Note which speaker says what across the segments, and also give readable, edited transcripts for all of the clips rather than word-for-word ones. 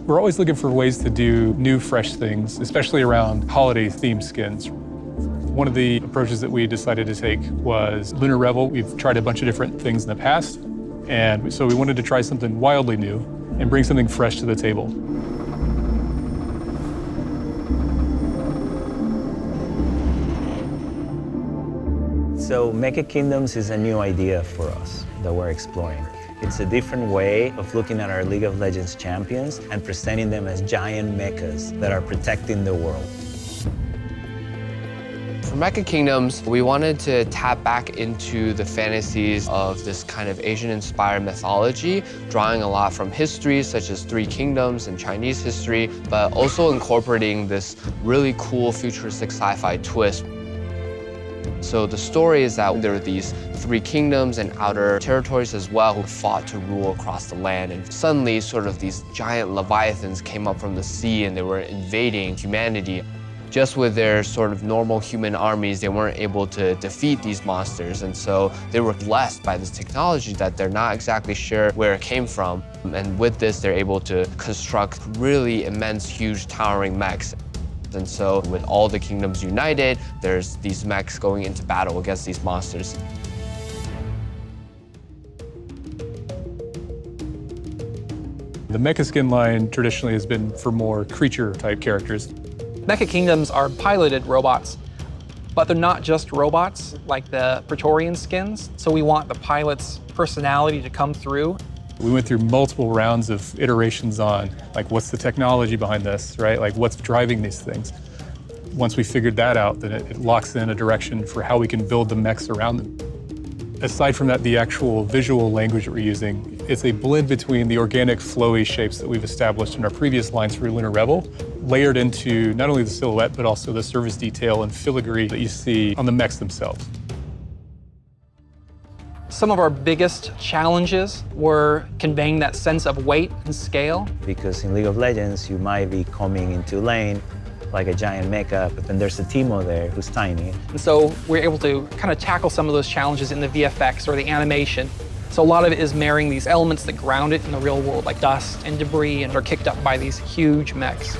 Speaker 1: We're always looking for ways to do new, fresh things, especially around holiday-themed skins. One of the approaches that we decided to take was Lunar Revel. We've tried a bunch of different things in the past, and so we wanted to try something wildly new and bring something fresh to the table.
Speaker 2: So Mecha Kingdoms is a new idea for us that we're exploring. It's a different way of looking at our League of Legends champions and presenting them as giant mechas that are protecting the world.
Speaker 3: For Mecha Kingdoms, we wanted to tap back into the fantasies of this kind of Asian-inspired mythology, drawing a lot from history, such as Three Kingdoms and Chinese history, but also incorporating this really cool futuristic sci-fi twist. So the story is that there were these three kingdoms and outer territories as well who fought to rule across the land. And suddenly, sort of these giant leviathans came up from the sea and they were invading humanity. Just with their sort of normal human armies, they weren't able to defeat these monsters. And so they were blessed by this technology that they're not exactly sure where it came from. And with this, they're able to construct really immense, huge, towering mechs. And so with all the kingdoms united, there's these mechs going into battle against these monsters.
Speaker 1: The Mecha skin line traditionally has been for more creature-type characters.
Speaker 4: Mecha Kingdoms are piloted robots, but they're not just robots like the Praetorian skins, so we want the pilot's personality to come through.
Speaker 1: We went through multiple rounds of iterations on, like, what's the technology behind this, right? Like, what's driving these things? Once we figured that out, then it locks in a direction for how we can build the mechs around them. Aside from that, the actual visual language that we're using, it's a blend between the organic, flowy shapes that we've established in our previous lines for Lunar Revel, layered into not only the silhouette, but also the surface detail and filigree that you see on the mechs themselves.
Speaker 4: Some of our biggest challenges were conveying that sense of weight and scale.
Speaker 2: Because in League of Legends, you might be coming into lane like a giant mecha, but then there's a Teemo there who's tiny.
Speaker 4: And so we're able to kind of tackle some of those challenges in the VFX or the animation. So a lot of it is marrying these elements that ground it in the real world, like dust and debris, and are kicked up by these huge mechs.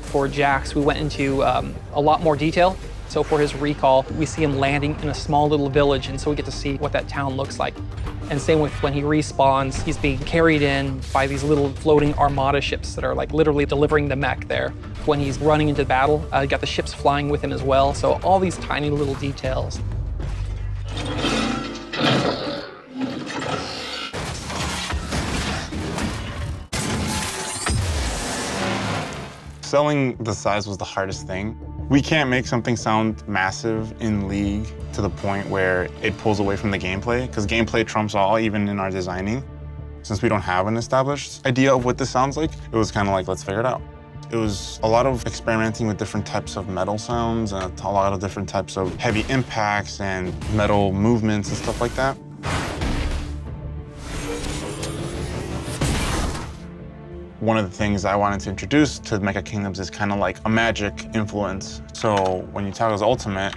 Speaker 4: For Jax, we went into a lot more detail. So for his recall, we see him landing in a small little village, and so we get to see what that town looks like. And same with when he respawns, he's being carried in by these little floating armada ships that are like literally delivering the mech there. When he's running into battle, you got the ships flying with him as well. So all these tiny little details.
Speaker 5: Selling the size was the hardest thing. We can't make something sound massive in League to the point where it pulls away from the gameplay, because gameplay trumps all, even in our designing. Since we don't have an established idea of what this sounds like, it was kind of like, let's figure it out. It was a lot of experimenting with different types of metal sounds and a lot of different types of heavy impacts and metal movements and stuff like that. One of the things I wanted to introduce to Mecha Kingdoms is kind of like a magic influence. So when you toggle his ultimate,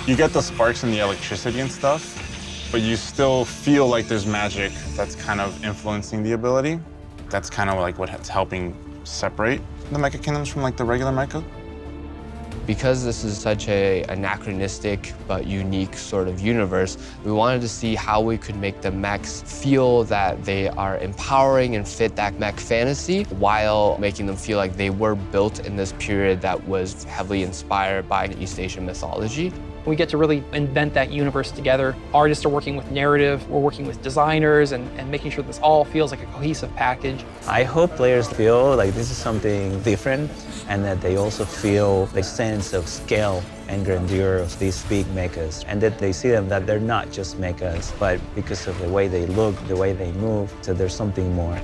Speaker 5: you get the sparks and the electricity and stuff, but you still feel like there's magic that's kind of influencing the ability. That's kind of like what's helping separate the Mecha Kingdoms from like the regular Mecha.
Speaker 3: Because this is such an anachronistic but unique sort of universe, we wanted to see how we could make the mechs feel that they are empowering and fit that mech fantasy while making them feel like they were built in this period that was heavily inspired by East Asian mythology.
Speaker 4: We get to really invent that universe together. Artists are working with narrative, we're working with designers, and making sure this all feels like a cohesive package.
Speaker 2: I hope players feel like this is something different, and that they also feel the sense of scale and grandeur of these big mechas, and that they see them that they're not just mechas, but because of the way they look, the way they move, so there's something more.